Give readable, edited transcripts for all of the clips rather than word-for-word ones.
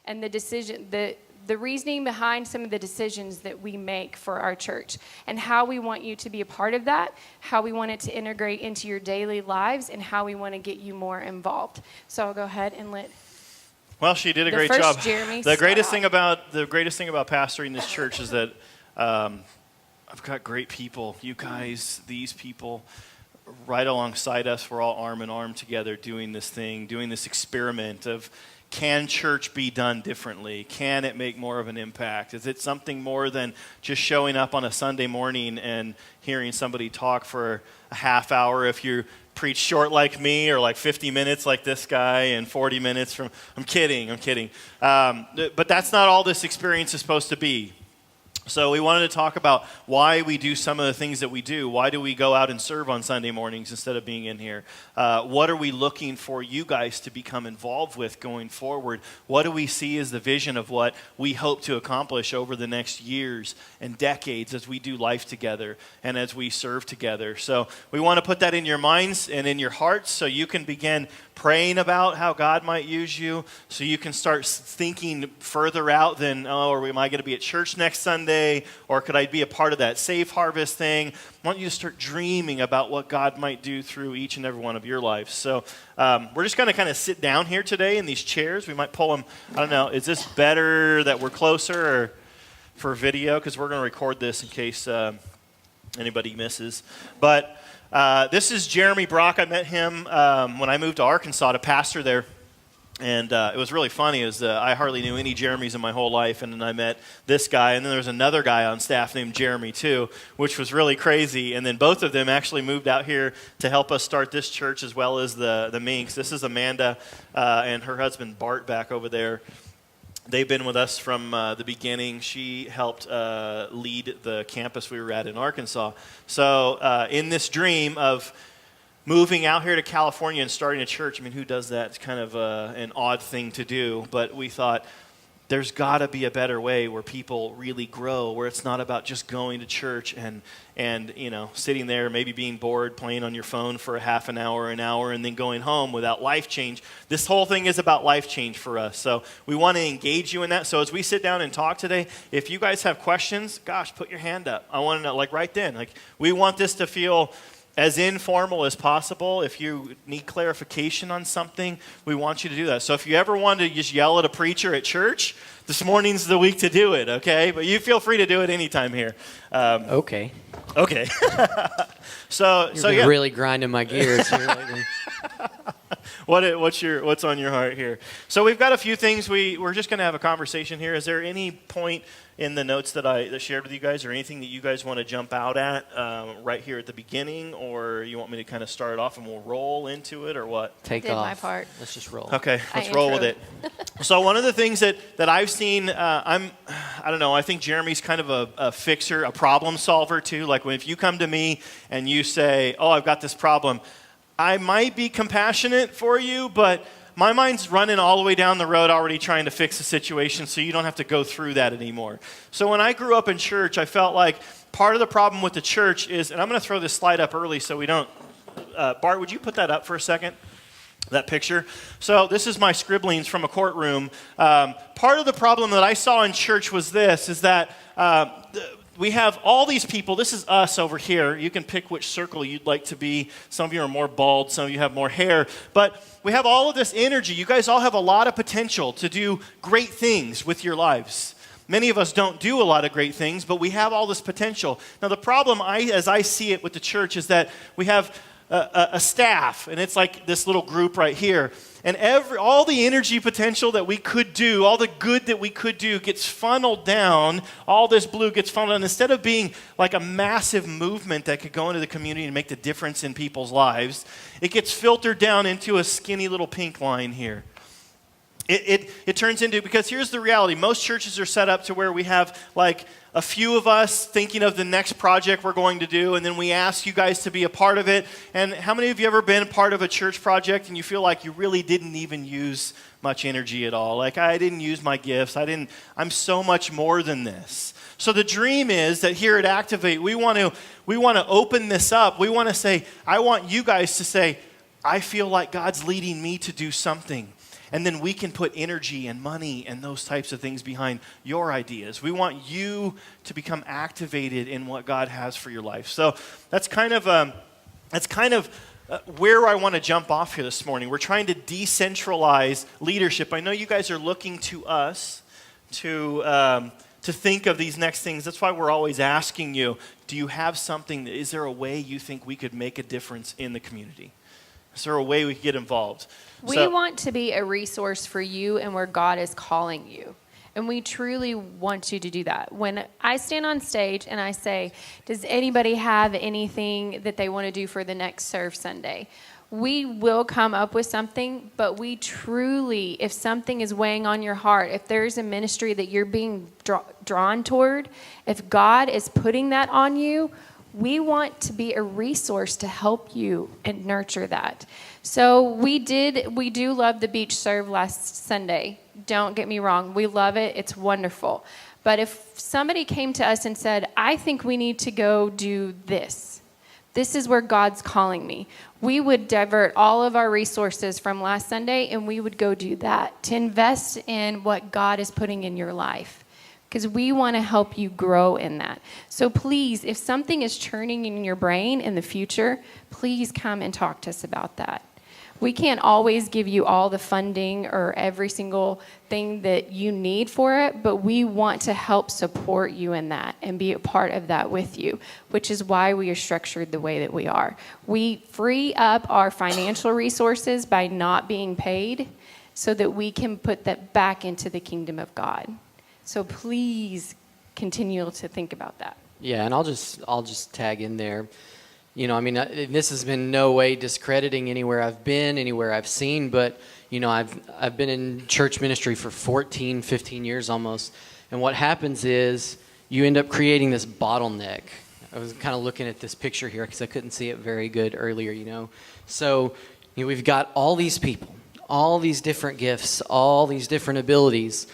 and the reasoning behind some of the decisions that we make for our church and how we want you to be a part of that, how we want it to integrate into your daily lives, and how we want to get you more involved. So I'll go ahead and let Well, she did a great job. Jeremy The greatest thing about pastoring this church is that I've got great people. You guys, these people, right alongside us. We're all arm in arm together doing this thing, doing this experiment of, can church be done differently? Can it make more of an impact? Is it something more than just showing up on a Sunday morning and hearing somebody talk for a half hour if you preach short like me, or like 50 minutes like this guy and 40 minutes from... I'm kidding. But that's not all this experience is supposed to be. So we wanted to talk about why we do some of the things that we do. Why do we go out and serve on Sunday mornings instead of being in here? What are we looking for you guys to become involved with going forward? What do we see as the vision of what we hope to accomplish over the next years and decades as we do life together and as we serve together? So we want to put that in your minds and in your hearts so you can begin praying about how God might use you, so you can start thinking further out than, or am I going to be at church next Sunday, or could I be a part of that Safe Harvest thing? I want you to start dreaming about what God might do through each and every one of your lives. So we're just going to kind of sit down here today in these chairs. We might pull them, I don't know, is this better that we're closer or for video? Because we're going to record this in case anybody misses. But this is Jeremy Brock. I met him when I moved to Arkansas to pastor there. And it was really funny. I hardly knew any Jeremys in my whole life. And then I met this guy. And then there was another guy on staff named Jeremy too, which was really crazy. And then both of them actually moved out here to help us start this church as well as the Minks. This is Amanda and her husband Bart back over there. They've been with us from the beginning. She helped lead the campus we were at in Arkansas. So in this dream of moving out here to California and starting a church, I mean, who does that? It's kind of an odd thing to do. But we thought there's got to be a better way where people really grow, where it's not about just going to church and sitting there, maybe being bored, playing on your phone for a half an hour, and then going home without life change. This whole thing is about life change for us. So we want to engage you in that. So as we sit down and talk today, if you guys have questions, gosh, put your hand up. I want to know, like right then. Like, we want this to feel as informal as possible. If you need clarification on something, we want you to do that. So if you ever want to just yell at a preacher at church, this morning's the week to do it, okay? But you feel free to do it anytime here. Okay. So yeah. Really grinding my gears here lately. What's on your heart here? So we've got a few things. We're just going to have a conversation here. Is there any point in the notes that I shared with you guys, or anything that you guys want to jump out at right here at the beginning, or you want me to kind of start off and we'll roll into it, or what? Take did off. my part. Let's just roll. Okay, let's roll with it. So one of the things that I've seen, I don't know, I think Jeremy's kind of a fixer, a problem solver too. Like if you come to me and you say, oh, I've got this problem, I might be compassionate for you, but my mind's running all the way down the road already trying to fix the situation so you don't have to go through that anymore. So when I grew up in church, I felt like part of the problem with the church is, and I'm going to throw this slide up early so we don't, Bart, would you put that up for a second? That picture. So this is my scribblings from a courtroom. Part of the problem that I saw in church was this, is that we have all these people. This is us over here. You can pick which circle you'd like to be. Some of you are more bald. Some of you have more hair. But we have all of this energy. You guys all have a lot of potential to do great things with your lives. Many of us don't do a lot of great things, but we have all this potential. Now, the problem, as I see it with the church, is that we have a staff, and it's like this little group right here. And all the energy potential that we could do, all the good that we could do gets funneled down. All this blue gets funneled down. Instead of being like a massive movement that could go into the community and make the difference in people's lives, it gets filtered down into a skinny little pink line here. It turns into, because here's the reality, most churches are set up to where we have like a few of us thinking of the next project we're going to do, and then we ask you guys to be a part of it. And how many of you ever been part of a church project and you feel like you really didn't even use much energy at all? Like, I didn't use my gifts. I'm so much more than this. So the dream is that here at Activate, we want to open this up. We want to say, I want you guys to say, I feel like God's leading me to do something. And then we can put energy and money and those types of things behind your ideas. We want you to become activated in what God has for your life. So that's kind of where I want to jump off here this morning. We're trying to decentralize leadership. I know you guys are looking to us to think of these next things. That's why we're always asking you, do you have something? Is there a way you think we could make a difference in the community? Is there a way we could get involved? We want to be a resource for you and where God is calling you. And we truly want you to do that. When I stand on stage and I say, does anybody have anything that they want to do for the next Serve Sunday? We will come up with something, but we truly, if something is weighing on your heart, if there's a ministry that you're being drawn toward, if God is putting that on you, we want to be a resource to help you and nurture that. So we do love the beach serve last Sunday. Don't get me wrong. We love it. It's wonderful. But if somebody came to us and said, I think we need to go do this. This is where God's calling me. We would divert all of our resources from last Sunday and we would go do that to invest in what God is putting in your life. Because we want to help you grow in that. So please, if something is churning in your brain in the future, please come and talk to us about that. We can't always give you all the funding or every single thing that you need for it, but we want to help support you in that and be a part of that with you, which is why we are structured the way that we are. We free up our financial resources by not being paid so that we can put that back into the kingdom of God. So please continue to think about that. Yeah, and I'll just tag in there. You know, I mean, this has been no way discrediting anywhere I've been, anywhere I've seen, but, you know, I've been in church ministry for 14, 15 years almost, and what happens is you end up creating this bottleneck. I was kind of looking at this picture here because I couldn't see it very good earlier, you know. So, you know, we've got all these people, all these different gifts, all these different abilities,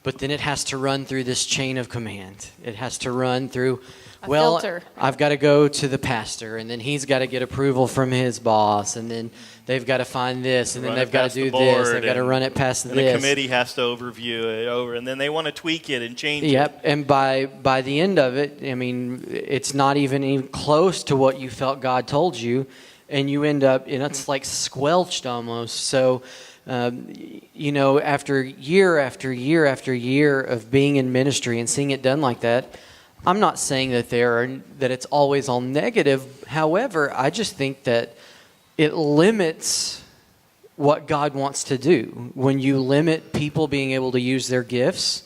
but then it has to run through this chain of command. It has to run through... Filter. I've got to go to the pastor, and then he's got to get approval from his boss, and then they've got to find this, and then they've got to do this. They've got to run it past and this. And the committee has to overview it over, and then they want to tweak it and change it. Yep, and by the end of it, I mean, it's not even close to what you felt God told you, and you end up, and it's like squelched almost. So, you know, after year after year after year of being in ministry and seeing it done like that, I'm not saying that it's always all negative. However, I just think that it limits what God wants to do. When you limit people being able to use their gifts,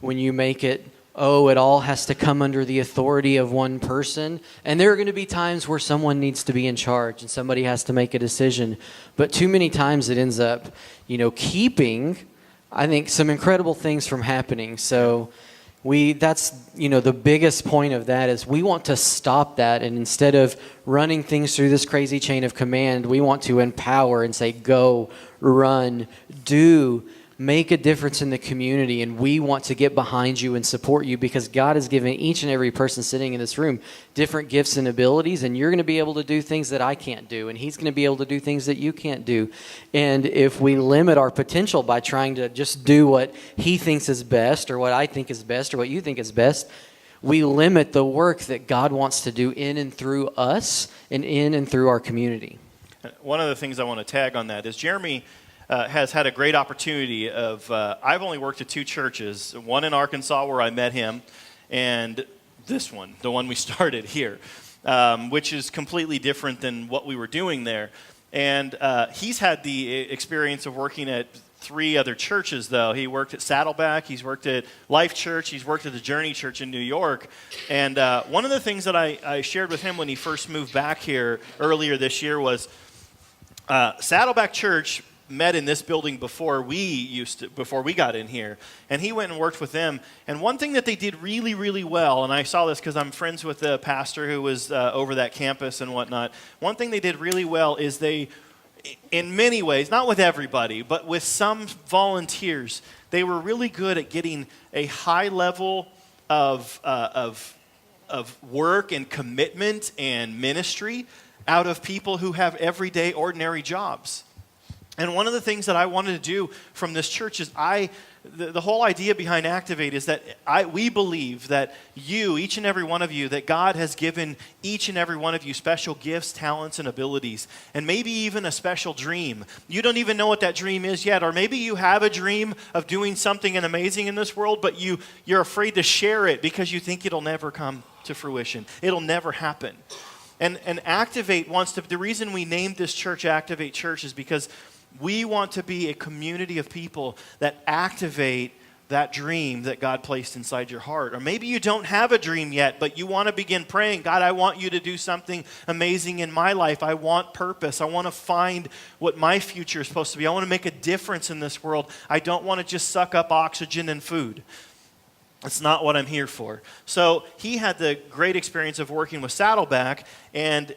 when you make it, it all has to come under the authority of one person. And there are going to be times where someone needs to be in charge and somebody has to make a decision. But too many times it ends up, you know, keeping, I think, some incredible things from happening. So... that's, you know, the biggest point of that is we want to stop that, and instead of running things through this crazy chain of command, we want to empower and say, go, run, do, make a difference in the community, and we want to get behind you and support you because God has given each and every person sitting in this room different gifts and abilities, and you're going to be able to do things that I can't do, and he's going to be able to do things that you can't do. And if we limit our potential by trying to just do what he thinks is best or what I think is best or what you think is best, we limit the work that God wants to do in and through us and in and through our community. One of the things I want to tag on that is Jeremy has had a great opportunity of, I've only worked at 2 churches, one in Arkansas where I met him, and this one, the one we started here, which is completely different than what we were doing there. And he's had the experience of working at 3 other churches, though. He worked at Saddleback, he's worked at Life Church, he's worked at the Journey Church in New York. And one of the things that I shared with him when he first moved back here earlier this year was Saddleback Church met in this building before we got in here, and he went and worked with them. And one thing that they did really, really well, and I saw this because I'm friends with the pastor who was over that campus and whatnot. One thing they did really well is they, in many ways, not with everybody, but with some volunteers, they were really good at getting a high level of work and commitment and ministry out of people who have everyday, ordinary jobs. And one of the things that I wanted to do from this church is the whole idea behind Activate is that we believe that each and every one of you, that God has given each and every one of you special gifts, talents, and abilities, and maybe even a special dream. You don't even know what that dream is yet, or maybe you have a dream of doing something amazing in this world, but you're afraid to share it because you think it'll never come to fruition. It'll never happen. And Activate the reason we named this church Activate Church is because we want to be a community of people that activate that dream that God placed inside your heart. Or maybe you don't have a dream yet, but you want to begin praying, God, I want you to do something amazing in my life. I want purpose. I want to find what my future is supposed to be. I want to make a difference in this world. I don't want to just suck up oxygen and food. That's not what I'm here for. So he had the great experience of working with Saddleback, and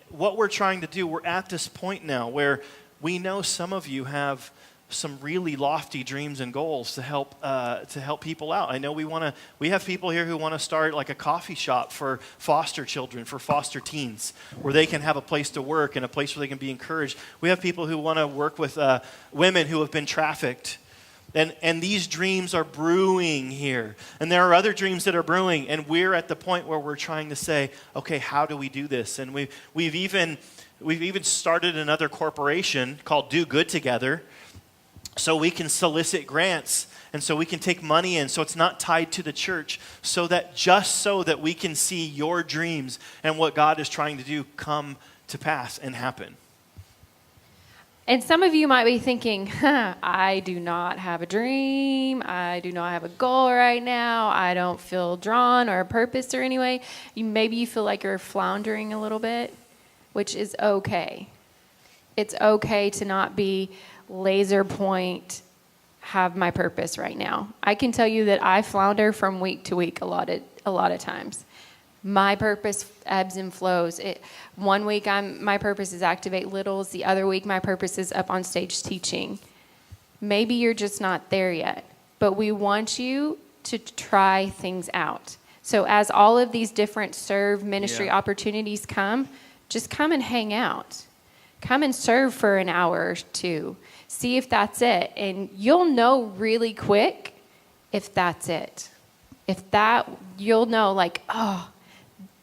what we're trying to do, we're at this point now where we know some of you have some really lofty dreams and goals to help people out. I know we have people here who want to start like a coffee shop for foster children, for foster teens, where they can have a place to work and a place where they can be encouraged. We have people who want to work with women who have been trafficked. And these dreams are brewing here. And there are other dreams that are brewing, and we're at the point where we're trying to say, okay, how do we do this? And we've even started another corporation called Do Good Together, so we can solicit grants and so we can take money in, so it's not tied to the church, so that we can see your dreams and what God is trying to do come to pass and happen. And some of you might be thinking, I do not have a dream. I do not have a goal right now. I don't feel drawn or a purpose or anyway. Maybe you feel like you're floundering a little bit, which is okay. It's okay to not be laser point, have my purpose right now. I can tell you that I flounder from week to week a lot of times. My purpose ebbs and flows. One week my purpose is Activate Littles. The other week my purpose is up on stage teaching. Maybe you're just not there yet, but we want you to try things out. So as all of these different serve ministry opportunities come, just come and hang out. Come and serve for an hour or two. See if that's it. And you'll know really quick if that's it. You'll know like, oh,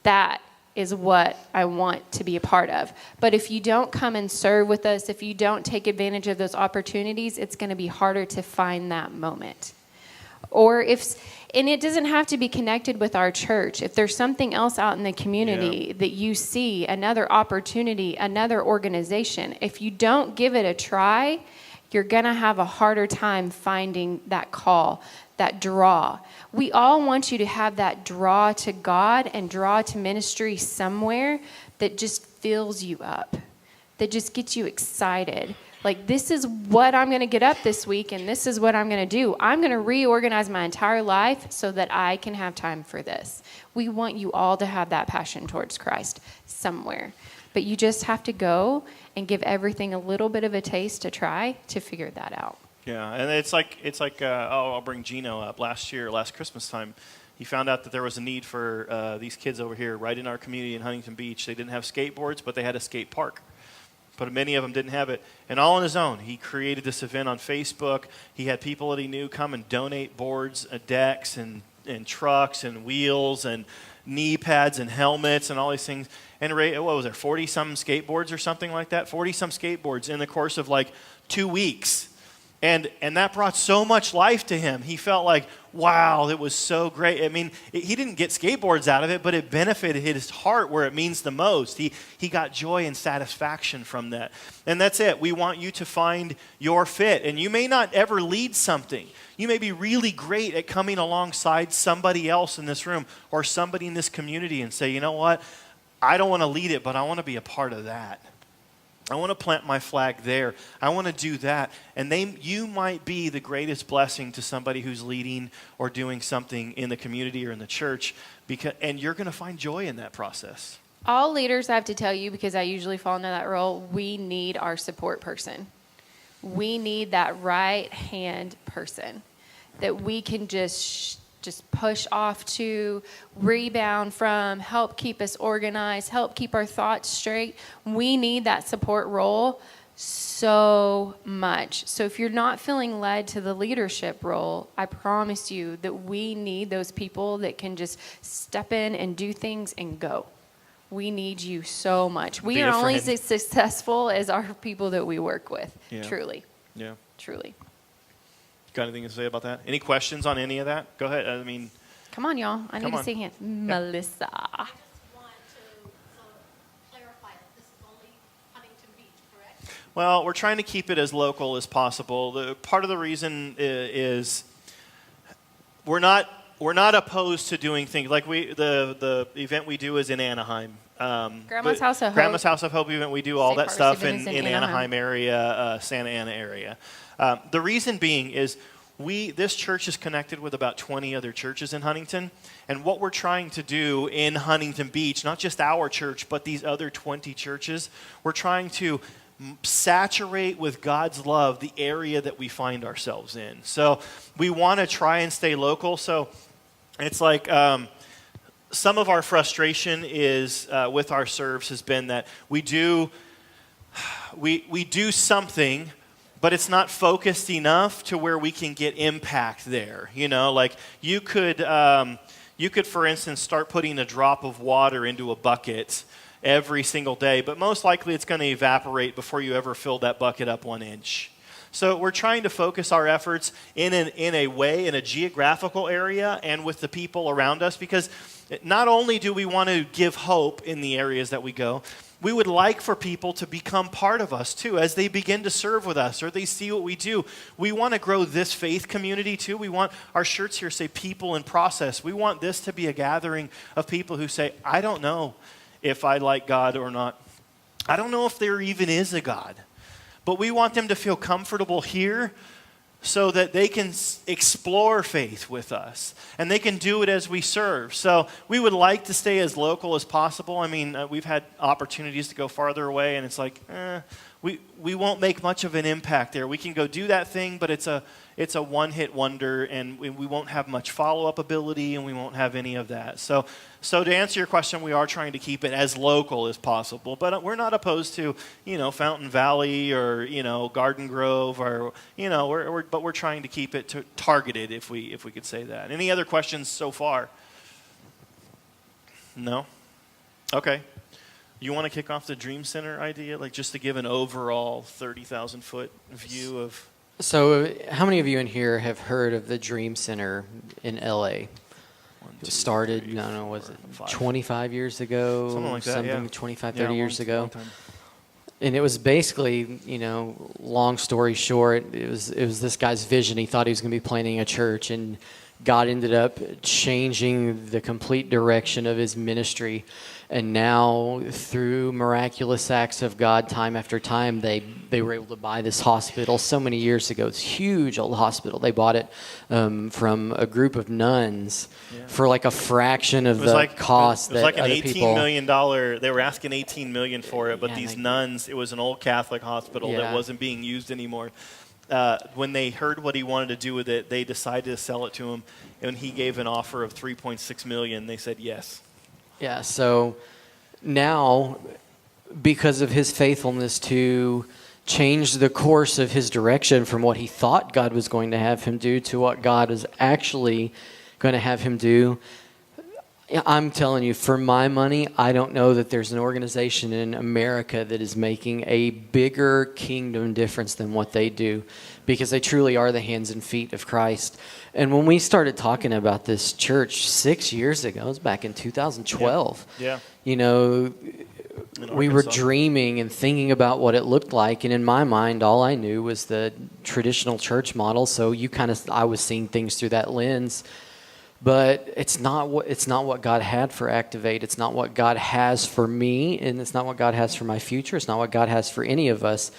that is what I want to be a part of. But if you don't come and serve with us, if you don't take advantage of those opportunities, it's going to be harder to find that moment. And it doesn't have to be connected with our church. If there's something else out in the community that you see, another opportunity, another organization, if you don't give it a try, you're going to have a harder time finding that call, that draw. We all want you to have that draw to God and draw to ministry somewhere that just fills you up, that just gets you excited. Like, this is what I'm going to get up this week, and this is what I'm going to do. I'm going to reorganize my entire life so that I can have time for this. We want you all to have that passion towards Christ somewhere. But you just have to go and give everything a little bit of a taste to try to figure that out. Yeah, and it's like I'll bring Gino up. Last Christmas time, he found out that there was a need for these kids over here right in our community in Huntington Beach. They didn't have skateboards, but they had a skate park. But many of them didn't have it. And all on his own, he created this event on Facebook. He had people that he knew come and donate boards, decks, and trucks, and wheels, and knee pads, and helmets, and all these things. And what was there, 40-some skateboards or something like that? 40-some skateboards in the course of like 2 weeks. And that brought so much life to him. He felt like, wow, it was so great. I mean, he didn't get skateboards out of it, but it benefited his heart where it means the most. He got joy and satisfaction from that. And that's it. We want you to find your fit. And you may not ever lead something. You may be really great at coming alongside somebody else in this room or somebody in this community and say, you know what? I don't want to lead it, but I want to be a part of that. I want to plant my flag there. I want to do that. And you might be the greatest blessing to somebody who's leading or doing something in the community or in the church, and you're going to find joy in that process. All leaders, I have to tell you, because I usually fall into that role, we need our support person. We need that right-hand person that we can just push off to, rebound from, help keep us organized, help keep our thoughts straight. We need that support role so much. So if you're not feeling led to the leadership role, I promise you that we need those people that can just step in and do things and go. We need you so much. We Be are a only friend. as successful as our people that we work with. Yeah. Truly. Yeah. Truly. Got anything to say about that? Any questions on any of that? Go ahead. Come on, y'all. I need Come to on. see hands. Melissa. I just want to clarify that this is only Huntington Beach, correct? Well, we're trying to keep it as local as possible. Part of the reason is we're not opposed to doing things like the event we do is in Anaheim. Grandma's House of Hope. Grandma's House of Hope event. We do all Safe that Harvest stuff event is in in Anaheim Anaheim. area, Santa Ana area. The reason being is this church is connected with about 20 other churches in Huntington, and what we're trying to do in Huntington Beach, not just our church, but these other 20 churches, we're trying to saturate with God's love the area that we find ourselves in. So we want to try and stay local. So it's like some of our frustration is with our serves has been that we do something, but it's not focused enough to where we can get impact there. You know, like you could, for instance, start putting a drop of water into a bucket every single day, but most likely it's going to evaporate before you ever fill that bucket up 1 inch. So we're trying to focus our efforts in a geographical area and with the people around us, because not only do we want to give hope in the areas that we go, we would like for people to become part of us too as they begin to serve with us or they see what we do. We want to grow this faith community too. We want our shirts here say people in process. We want this to be a gathering of people who say, I don't know if I like God or not. I don't know if there even is a God. But we want them to feel comfortable here so that they can explore faith with us. And they can do it as we serve. So we would like to stay as local as possible. I mean, we've had opportunities to go farther away, and it's like, we won't make much of an impact there. We can go do that thing, but it's a one-hit wonder, and we won't have much follow-up ability, and we won't have any of that. So to answer your question, we are trying to keep it as local as possible, but we're not opposed to, Fountain Valley or, Garden Grove or, but we're trying to keep it targeted, if we could say that. Any other questions so far? No? Okay. You want to kick off the Dream Center idea, like just to give an overall 30,000-foot view of... So how many of you in here have heard of the Dream Center in LA? It was started, I don't know, was it 25 years ago? Something like that, yeah. 25, Yeah, 30 years long ago. time. And it was basically, long story short, it was this guy's vision. He thought he was going to be planting a church, and God ended up changing the complete direction of his ministry. And now, through miraculous acts of God, time after time, they were able to buy this hospital so many years ago. It's a huge old hospital. They bought it from a group of nuns for like a fraction of the cost. It was like an other $18 million. They were asking $18 million for it, but these nuns, it was an old Catholic hospital that wasn't being used anymore. When they heard what he wanted to do with it, they decided to sell it to him, and he gave an offer of $3.6 million. They said yes. Yeah, so now, because of his faithfulness to change the course of his direction from what he thought God was going to have him do to what God is actually going to have him do, I'm telling you, for my money, I don't know that there's an organization in America that is making a bigger kingdom difference than what they do, because they truly are the hands and feet of Christ. And when we started talking about this church 6 years ago, it was back in 2012. Yeah. We were dreaming and thinking about what it looked like, and in my mind, all I knew was the traditional church model. So I was seeing things through that lens. But it's not what God had for Activate. It's not what God has for me, and it's not what God has for my future. It's not what God has for any of us.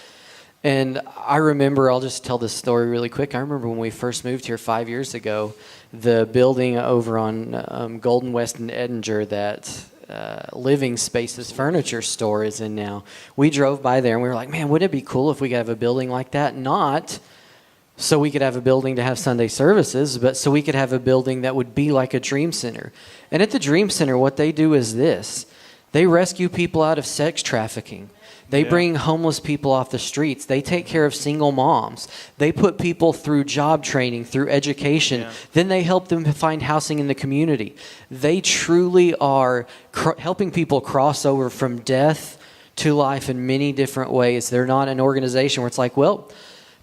And I remember, I'll just tell this story really quick. I remember when we first moved here 5 years ago, the building over on Golden West in Edinger that Living Spaces furniture store is in now. We drove by there and we were like, man, wouldn't it be cool if we could have a building like that? Not so we could have a building to have Sunday services, but so we could have a building that would be like a Dream Center. And at the Dream Center, what they do is this. They rescue people out of sex trafficking. They Yeah. bring homeless people off the streets. They take care of single moms. They put people through job training, through education. Yeah. Then they help them find housing in the community. They truly are helping people cross over from death to life in many different ways. They're not an organization where it's like, well,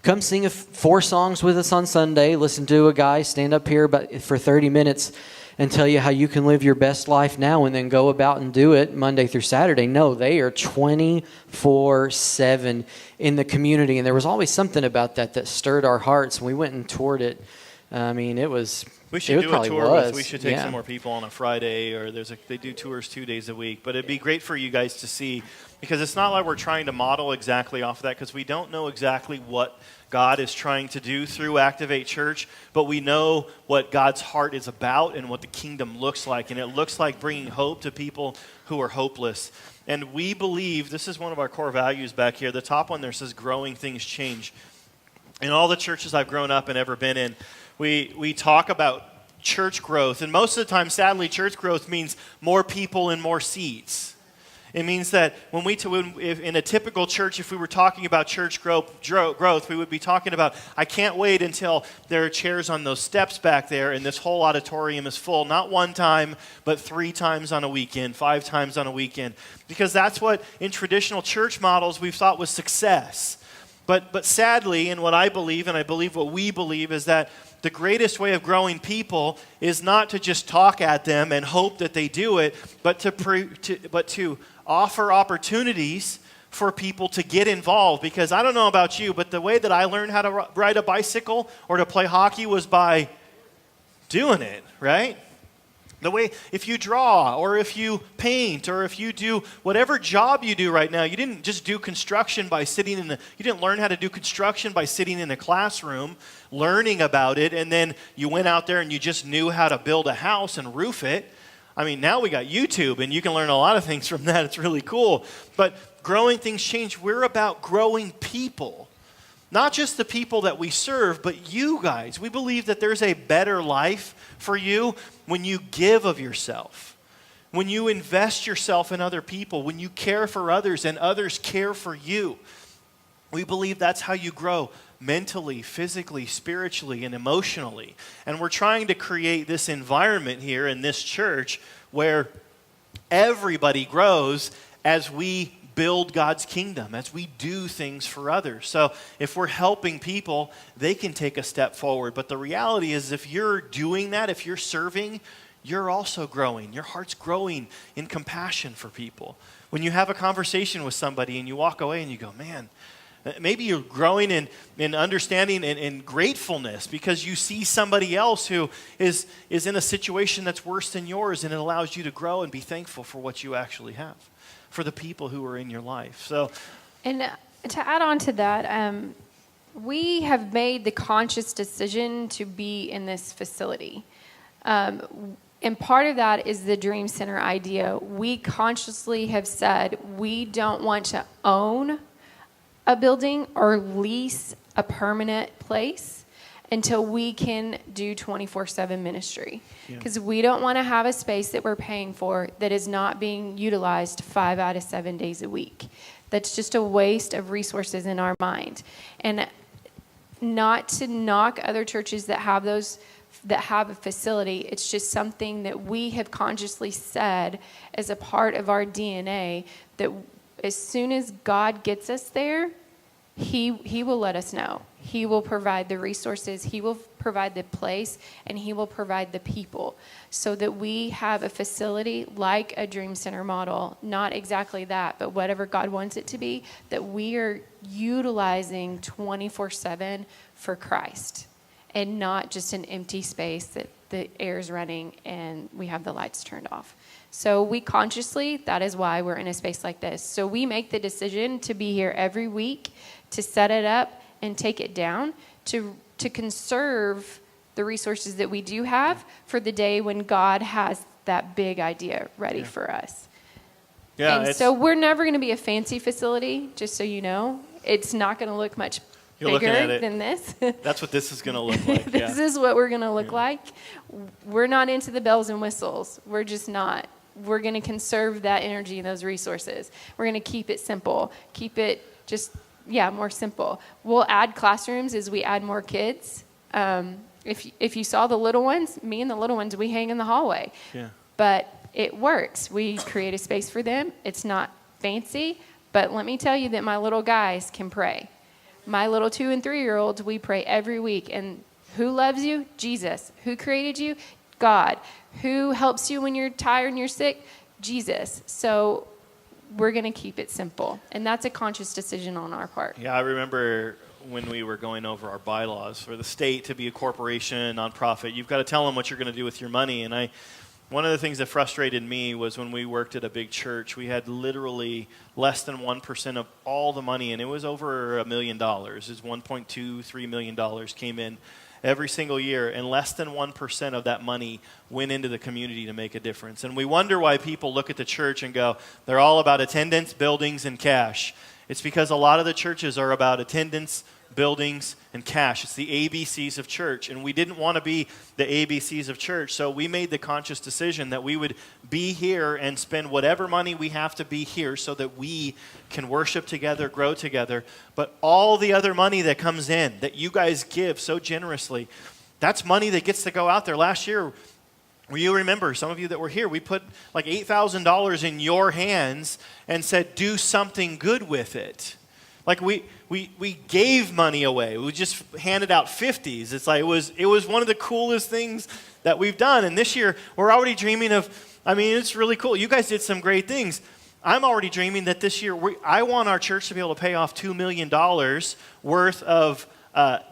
come sing 4 songs with us on Sunday, listen to a guy stand up here for 30 minutes and tell you how you can live your best life now and then go about and do it Monday through Saturday. No, they are 24/7 in the community. And there was always something about that stirred our hearts. And we went and toured it. I mean, it was... We should do a probably tour was. with. We should take Yeah. some more people on a Friday, or they do tours 2 days a week. But it'd be great for you guys to see, because it's not like we're trying to model exactly off of that, because we don't know exactly what God is trying to do through Activate Church, but we know what God's heart is about and what the kingdom looks like, and it looks like bringing hope to people who are hopeless. And we believe, this is one of our core values back here. The top one there says, growing things change. In all the churches I've grown up and ever been in, we talk about church growth, and most of the time, sadly, church growth means more people and more seats. It means that if in a typical church, if we were talking about church growth, we would be talking about, I can't wait until there are chairs on those steps back there and this whole auditorium is full, not 1 time, but 3 times on a weekend, 5 times on a weekend, because that's what in traditional church models we've thought was success. But sadly, and what I believe, and I believe what we believe, is that the greatest way of growing people is not to just talk at them and hope that they do it, but to offer opportunities for people to get involved. Because I don't know about you, but the way that I learned how to ride a bicycle or to play hockey was by doing it, right? The way, if you draw or if you paint or if you do whatever job you do right now, you didn't just do construction by you didn't learn how to do construction by sitting in a classroom, learning about it, and then you went out there and you just knew how to build a house and roof it. I mean, now we got YouTube and you can learn a lot of things from that. It's really cool. But growing things change. We're about growing people. Not just the people that we serve, but you guys. We believe that there's a better life for you when you give of yourself, when you invest yourself in other people, when you care for others and others care for you. We believe that's how you grow mentally, physically, spiritually, and emotionally. And we're trying to create this environment here in this church where everybody grows as we build God's kingdom, as we do things for others. So if we're helping people, they can take a step forward. But the reality is, if you're doing that, if you're serving, you're also growing. Your heart's growing in compassion for people. When you have a conversation with somebody and you walk away and you go, man, maybe you're growing in understanding and gratefulness because you see somebody else who is in a situation that's worse than yours, and it allows you to grow and be thankful for what you actually have, for the people who are in your life. So, And to add on to that, we have made the conscious decision to be in this facility. And part of that is the Dream Center idea. We consciously have said we don't want to own a building or lease a permanent place until we can do 24/7 ministry. Because we don't want to have a space that we're paying for that is not being utilized 5 out of 7 days a week. That's just a waste of resources in our mind. And not to knock other churches that have a facility, it's just something that we have consciously said as a part of our DNA, that as soon as God gets us there, He will let us know. He will provide the resources, He will provide the place, and He will provide the people so that we have a facility like a Dream Center model, not exactly that, but whatever God wants it to be, that we are utilizing 24/7 for Christ and not just an empty space that the air is running and we have the lights turned off. So we consciously, that is why we're in a space like this. So we make the decision to be here every week, to set it up and take it down, to conserve the resources that we do have for the day when God has that big idea ready for us. yeah, And so we're never going to be a fancy facility, just so you know. It's not going to look much You're looking bigger at it. than this. That's what this is going to look like. This is what we're going to look like. We're not into the bells and whistles. We're just not. we're going to conserve that energy and those resources. We're going to keep it simple, keep it just, more simple. We'll add classrooms as we add more kids. If you saw the little ones, me and the little ones, we hang in the hallway. Yeah. But it works. We create a space for them. It's not fancy, but let me tell you that my little guys can pray. My little 2 and 3-year-olds, we pray every week. And who loves you? Jesus. Who created you? God. Who helps you when you're tired and you're sick? Jesus. So we're going to keep it simple. And that's a conscious decision on our part. Yeah, I remember when we were going over our bylaws for the state to be a corporation, nonprofit, you've got to tell them what you're going to do with your money. And one of the things that frustrated me was when we worked at a big church, we had literally less than 1% of all the money, and it was over $1 million. It was $1.23 million came in every single year, and less than 1% of that money went into the community to make a difference. And we wonder why people look at the church and go, they're all about attendance, buildings, and cash. It's because a lot of the churches are about attendance, buildings, and cash. It's the ABCs of church, and we didn't want to be the ABCs of church, so we made the conscious decision that we would be here and spend whatever money we have to be here so that we can worship together, grow together. But all the other money that comes in, that you guys give so generously, that's money that gets to go out there. Last year, you remember, some of you that were here, we put like $8,000 in your hands and said, do something good with it. Like we gave money away. We just handed out 50s. It's like it was one of the coolest things that we've done. And this year we're already dreaming of. I mean, it's really cool. You guys did some great things. I'm already dreaming that this year I want our church to be able to pay off $2 million worth of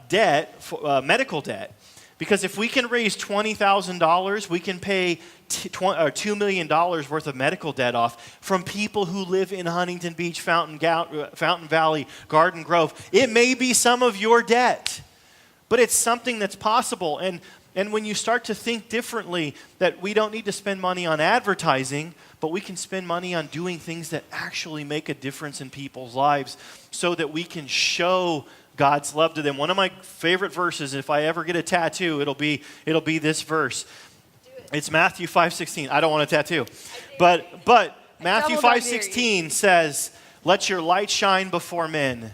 debt, medical debt. Because if we can raise $20,000, we can pay $2 million worth of medical debt off from people who live in Huntington Beach, Fountain Valley, Garden Grove. It may be some of your debt, but it's something that's possible. And when you start to think differently, that we don't need to spend money on advertising, but we can spend money on doing things that actually make a difference in people's lives so that we can show God's love to them. One of my favorite verses, if I ever get a tattoo, it'll be this verse. It's Matthew 5:16. I don't want a tattoo. But Matthew 5:16 says, "Let your light shine before men."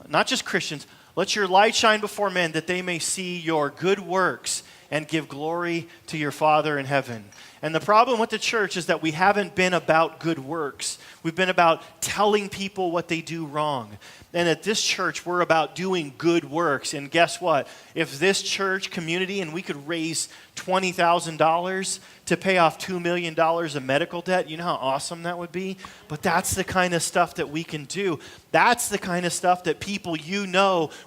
Not just Christians. "Let your light shine before men that they may see your good works and give glory to your Father in heaven." And the problem with the church is that we haven't been about good works. We've been about telling people what they do wrong. And at this church, we're about doing good works. And guess what? If this church community, and we could raise $20,000 to pay off $2 million of medical debt, you know how awesome that would be? But that's the kind of stuff that we can do. That's the kind of stuff that people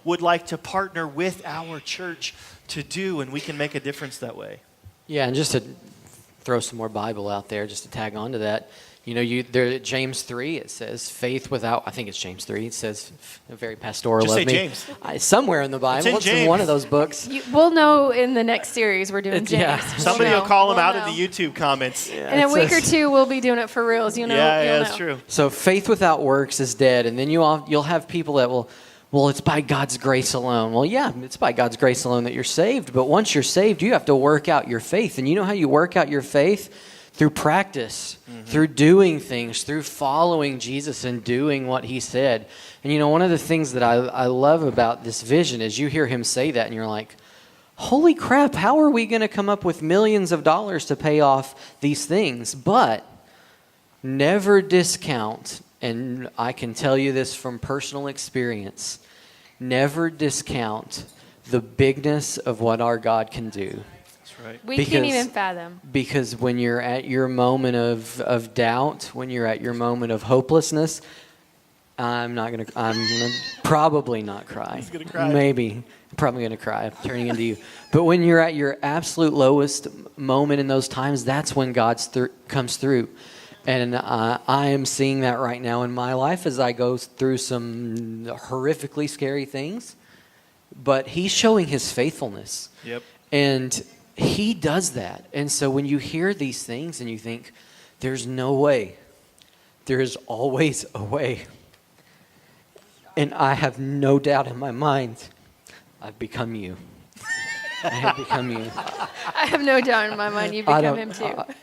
would like to partner with our church to do, and we can make a difference that way. Yeah, and just to throw some more Bible out there, just to tag on to that. There James 3, it says, faith without, I think it's James 3, it says, very pastoral just of me. James. Somewhere in the Bible, it's in one of those books. We'll know in the next series we're doing James. Yeah. Somebody will call him out know. in the YouTube comments. Yeah, In a week or two, we'll be doing it for reals. Yeah, that's know. true. So faith without works is dead, and then you'll have people that will, well, it's by God's grace alone. Well, yeah, it's by God's grace alone that you're saved, but once you're saved, you have to work out your faith. And you know how you work out your faith? Through practice, through doing things, through following Jesus and doing what he said. And one of the things that I love about this vision is you hear him say that and you're like, holy crap, how are we going to come up with millions of dollars to pay off these things? But never discount, and I can tell you this from personal experience, never discount the bigness of what our God can do. Right. We can't even fathom. Because when you're at your moment of doubt, when you're at your moment of hopelessness, I'm gonna probably not cry. He's gonna cry. Maybe. I'm probably gonna cry. I'm turning into you. But when you're at your absolute lowest moment in those times, that's when God comes through. And I am seeing that right now in my life as I go through some horrifically scary things. But he's showing his faithfulness. Yep. And he does that. And so when you hear these things and you think, there's no way, there is always a way. And I have no doubt in my mind, I've become you. I have become you. I have no doubt in my mind you've I become don't. him too.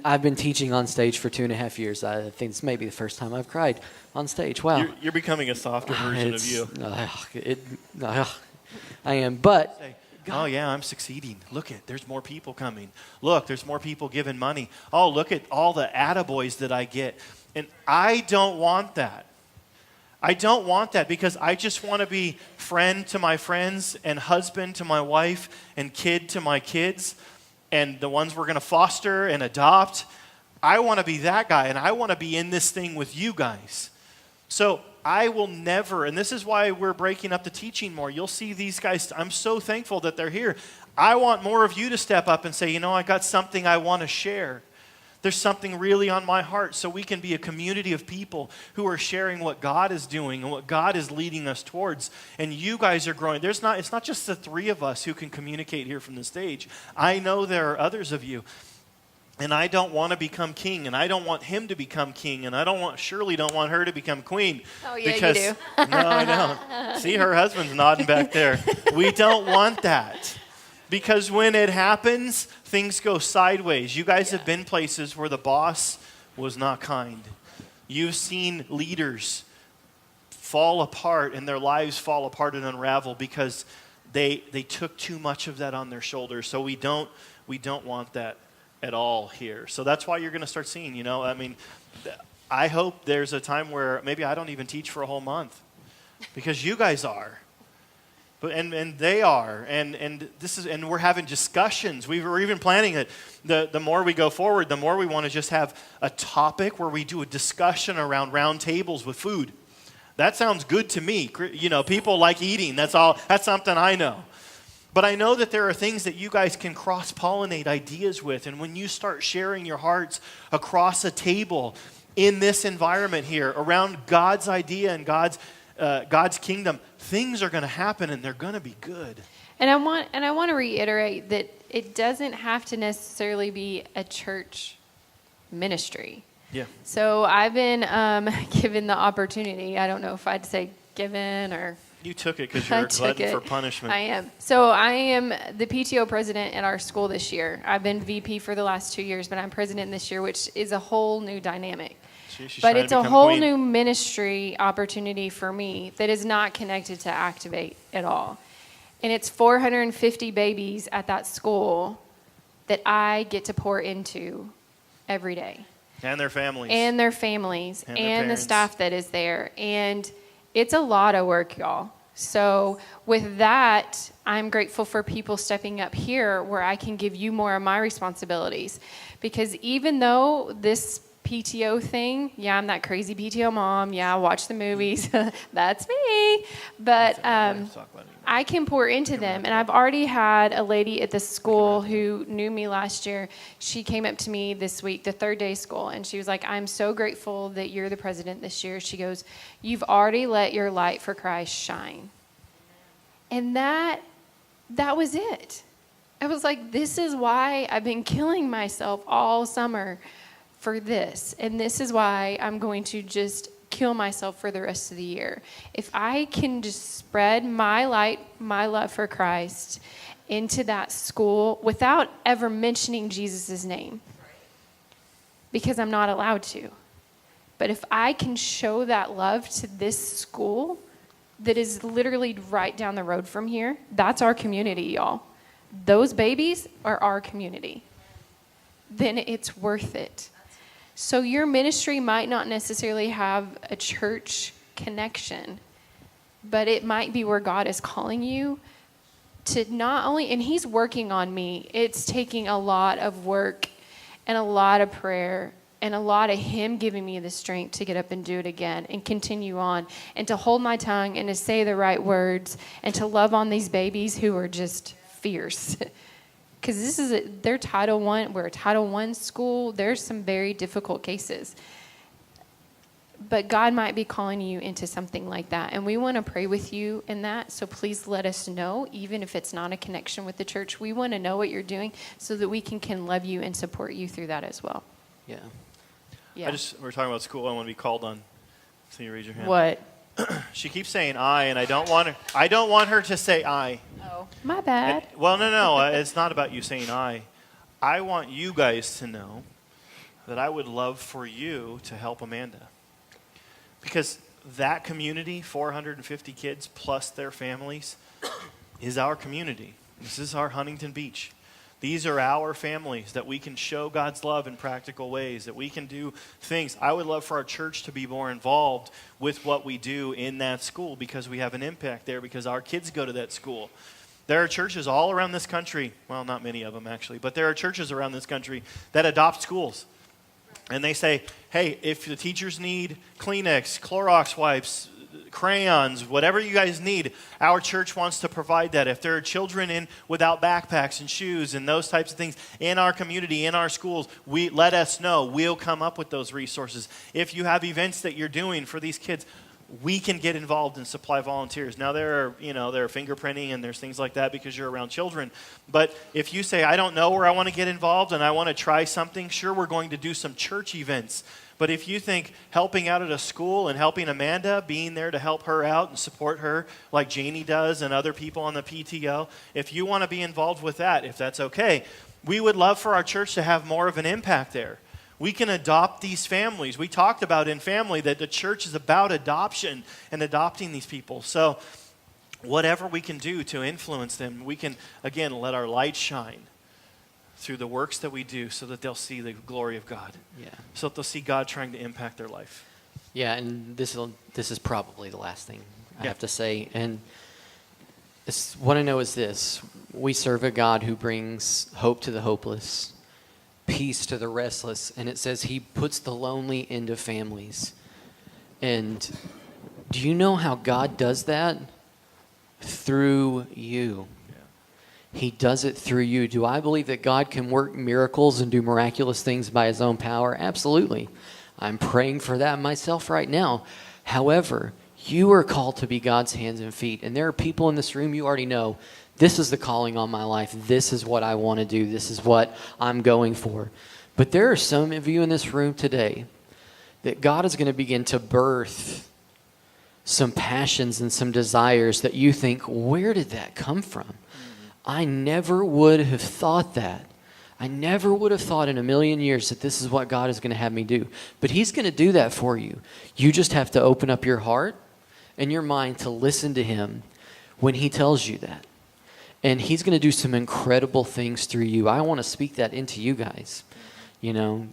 I've been teaching on stage for 2.5 years. I think it's maybe the first time I've cried on stage. Wow. You're becoming a softer version of you. I am, but Say, oh yeah, I'm succeeding. Look at, there's more people coming. Look, there's more people giving money. Oh, look at all the attaboys that I get. And I don't want that. I don't want that because I just want to be friend to my friends and husband to my wife and kid to my kids and the ones we're going to foster and adopt. I want to be that guy, and I want to be in this thing with you guys. So I will never, and this is why we're breaking up the teaching more. You'll see these guys, I'm so thankful that they're here. I want more of you to step up and say, you know, I got something I want to share. There's something really on my heart, so we can be a community of people who are sharing what God is doing and what God is leading us towards. And you guys are growing. It's not just the three of us who can communicate here from the stage. I know there are others of you. And I don't want to become king, and I don't want him to become king, and Shirley don't want her to become queen. Oh, yeah, because, you do. No, I don't. See, her husband's nodding back there. We don't want that. Because when it happens, things go sideways. You guys have been places where the boss was not kind. You've seen leaders fall apart and their lives fall apart and unravel because they took too much of that on their shoulders. So we don't want that at all here. So that's why you're going to start seeing, I hope there's a time where maybe I don't even teach for a whole month because you guys are. But and they are, and we're having discussions. We're even planning it. The more we go forward, the more we want to just have a topic where we do a discussion around round tables with food. That sounds good to me. People like eating. That's something I know. But I know that there are things that you guys can cross-pollinate ideas with, and when you start sharing your hearts across a table in this environment here around God's idea and God's kingdom, things are going to happen and they're going to be good. And I want to reiterate that it doesn't have to necessarily be a church ministry. Yeah. So I've been given the opportunity. I don't know if I'd say given or... You took it because you're a glutton for punishment. I am. So I am the PTO president at our school this year. I've been VP for the last 2 years, but I'm president this year, which is a whole new dynamic. But it's a whole new ministry opportunity for me that is not connected to Activate at all. And it's 450 babies at that school that I get to pour into every day. And their families. And their families. And the staff that is there. And it's a lot of work, y'all. So with that, I'm grateful for people stepping up here where I can give you more of my responsibilities. Because even though this PTO thing, yeah, I'm that crazy PTO mom. Yeah, I watch the movies. That's me. But I can pour into them. And I've already had a lady at the school who knew me last year. She came up to me this week, the third day school, and she was like, I'm so grateful that you're the president this year. She goes, you've already let your light for Christ shine. And that was it. I was like, this is why I've been killing myself all summer for this. And this is why I'm going to just kill myself for the rest of the year. If I can just spread my light, my love for Christ into that school without ever mentioning Jesus' name, because I'm not allowed to. But if I can show that love to this school that is literally right down the road from here, that's our community, y'all. Those babies are our community. Then it's worth it. So your ministry might not necessarily have a church connection, but it might be where God is calling you to not only, and he's working on me. It's taking a lot of work and a lot of prayer and a lot of him giving me the strength to get up and do it again and continue on and to hold my tongue and to say the right words and to love on these babies who are just fierce. Because they're Title I, we're a Title I school. There's some very difficult cases. But God might be calling you into something like that. And we want to pray with you in that. So please let us know, even if it's not a connection with the church. We want to know what you're doing so that we can love you and support you through that as well. Yeah. We're talking about school. I want to be called on. So you raise your hand. What? She keeps saying I, and I don't want her to say I. Oh, Oh, my bad. Well, no. It's not about you saying I. I want you guys to know that I would love for you to help Amanda. Because that community, 450 kids plus their families, is our community. This is our Huntington Beach. These are our families that we can show God's love in practical ways, that we can do things. I would love for our church to be more involved with what we do in that school because we have an impact there, because our kids go to that school. There are churches all around this country, well, not many of them actually, but there are churches around this country that adopt schools. And they say, hey, if the teachers need Kleenex, Clorox wipes, crayons, whatever you guys need, our church wants to provide that. If there are children without backpacks and shoes and those types of things in our community, in our schools, let us know. We'll come up with those resources. If you have events that you're doing for these kids, we can get involved and supply volunteers. Now there are fingerprinting and there's things like that because you're around children. But if you say, I don't know where I want to get involved and I want to try something, sure, we're going to do some church events. But if you think helping out at a school and helping Amanda, being there to help her out and support her like Janie does and other people on the PTO, if you want to be involved with that, if that's okay, we would love for our church to have more of an impact there. We can adopt these families. We talked about in family that the church is about adoption and adopting these people. So whatever we can do to influence them, we can, again, let our light shine through the works that we do so that they'll see the glory of God. Yeah. So that they'll see God trying to impact their life. Yeah, and this is probably the last thing I have to say. And what I know is this. We serve a God who brings hope to the hopeless, peace to the restless, and it says he puts the lonely into families. And do you know how God does that? Through you. He does it through you. Do I believe that God can work miracles and do miraculous things by his own power? Absolutely. I'm praying for that myself right now. However, you are called to be God's hands and feet. And there are people in this room, you already know, this is the calling on my life. This is what I want to do. This is what I'm going for. But there are some of you in this room today that God is going to begin to birth some passions and some desires that you think, where did that come from? I never would have thought that. I never would have thought in a million years that this is what God is going to have me do. But he's going to do that for you. You just have to open up your heart and your mind to listen to him when he tells you that. And he's going to do some incredible things through you. I want to speak that into you guys. You know,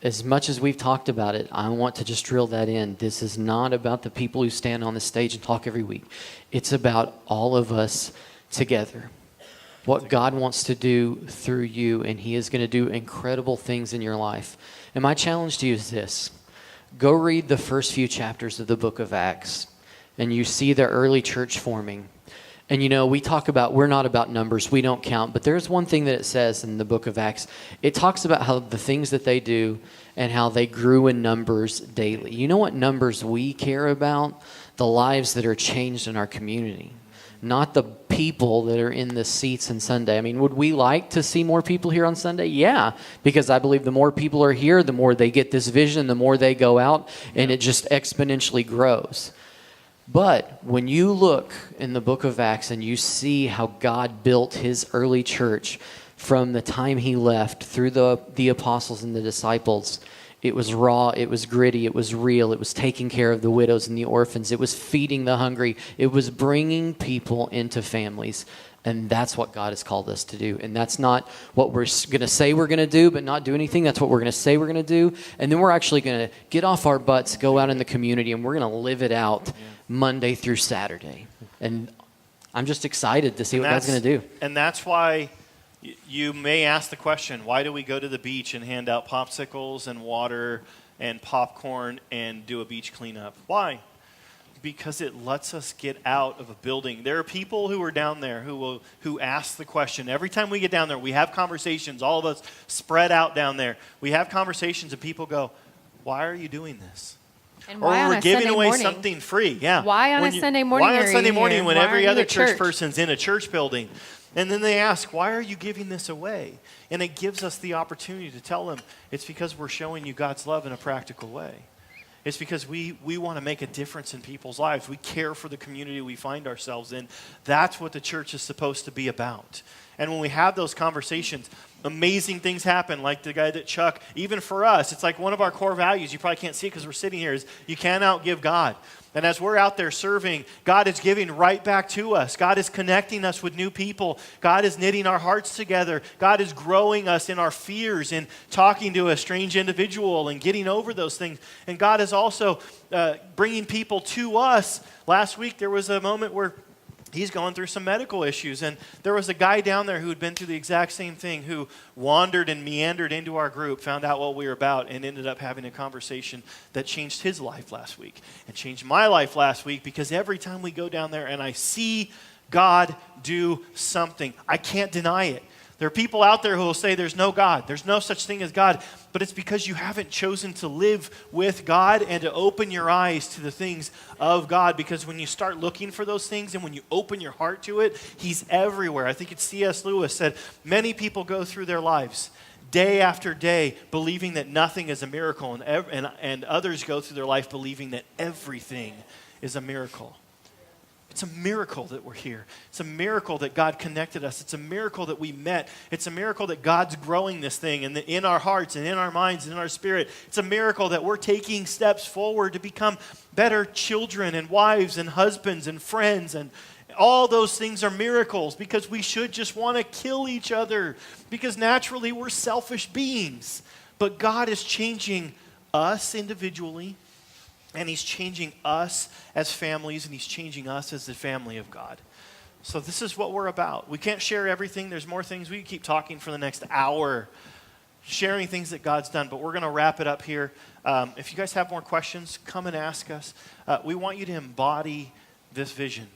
as much as we've talked about it, I want to just drill that in. This is not about the people who stand on the stage and talk every week. It's about all of us together. What God wants to do through you, and he is going to do incredible things in your life. And my challenge to you is this. Go read the first few chapters of the book of Acts, and you see the early church forming. And you know, we talk about, we're not about numbers, we don't count, but there's one thing that it says in the book of Acts. It talks about how the things that they do and how they grew in numbers daily. You know what numbers we care about? The lives that are changed in our community. Not the people that are in the seats on Sunday. I mean, would we like to see more people here on Sunday? Yeah, because I believe the more people are here, the more they get this vision, the more they go out, and it just exponentially grows. But when you look in the book of Acts and you see how God built his early church from the time he left through the apostles and the disciples, it was raw, it was gritty, it was real, it was taking care of the widows and the orphans, it was feeding the hungry, it was bringing people into families. And that's what God has called us to do. And that's not what we're going to say we're going to do, but not do anything. That's what we're going to say we're going to do. And then we're actually going to get off our butts, go out in the community, and we're going to live it out Monday through Saturday. And I'm just excited to see what God's going to do. And that's why you may ask the question, why do we go to the beach and hand out popsicles and water and popcorn and do a beach cleanup? Why? Because it lets us get out of a building. There are people who are down there who ask the question. Every time we get down there, we have conversations, all of us spread out down there. We have conversations and people go, why are you doing this? And why or on we're a giving Sunday away morning? Something free. Yeah. Why on a Sunday morning? Why on are Sunday you morning here? when Why every aren't you other at church person's in a church building? And then they ask, why are you giving this away? And it gives us the opportunity to tell them, it's because we're showing you God's love in a practical way. It's because we want to make a difference in people's lives. We care for the community we find ourselves in. That's what the church is supposed to be about. And when we have those conversations, amazing things happen, like the guy that Chuck, even for us, it's like one of our core values. You probably can't see it because we're sitting here, is you can't outgive God. And as we're out there serving, God is giving right back to us. God is connecting us with new people. God is knitting our hearts together. God is growing us in our fears and talking to a strange individual and getting over those things. And God is also bringing people to us. Last week, there was a moment where he's going through some medical issues. And there was a guy down there who had been through the exact same thing, who wandered and meandered into our group, found out what we were about, and ended up having a conversation that changed his life last week and changed my life last week, because every time we go down there and I see God do something, I can't deny it. There are people out there who will say there's no God. There's no such thing as God. But it's because you haven't chosen to live with God and to open your eyes to the things of God. Because when you start looking for those things and when you open your heart to it, He's everywhere. I think it's C.S. Lewis said, many people go through their lives day after day believing that nothing is a miracle. And others go through their life believing that everything is a miracle. It's a miracle that we're here. It's a miracle that God connected us. It's a miracle that we met. It's a miracle that God's growing this thing and in our hearts and in our minds and in our spirit. It's a miracle that we're taking steps forward to become better children and wives and husbands and friends. And all those things are miracles, because we should just want to kill each other, because naturally we're selfish beings. But God is changing us individually. And He's changing us as families, and He's changing us as the family of God. So this is what we're about. We can't share everything. There's more things. We can keep talking for the next hour, sharing things that God's done. But we're going to wrap it up here. If you guys have more questions, come and ask us. We want you to embody this vision.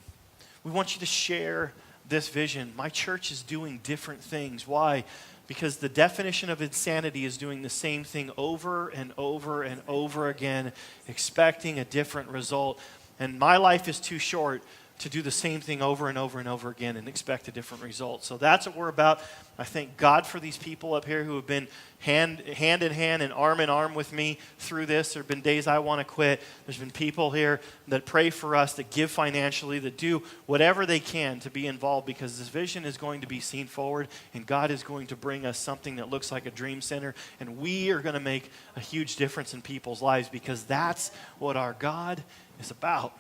We want you to share this vision. My church is doing different things. Why? Because the definition of insanity is doing the same thing over and over and over again, expecting a different result. And my life is too short to do the same thing over and over and over again and expect a different result. So that's what we're about. I thank God for these people up here who have been hand in hand and arm with me through this. There have been days I want to quit. There's been people here that pray for us, that give financially, that do whatever they can to be involved, because this vision is going to be seen forward, and God is going to bring us something that looks like a dream center, and we are going to make a huge difference in people's lives, because that's what our God is about.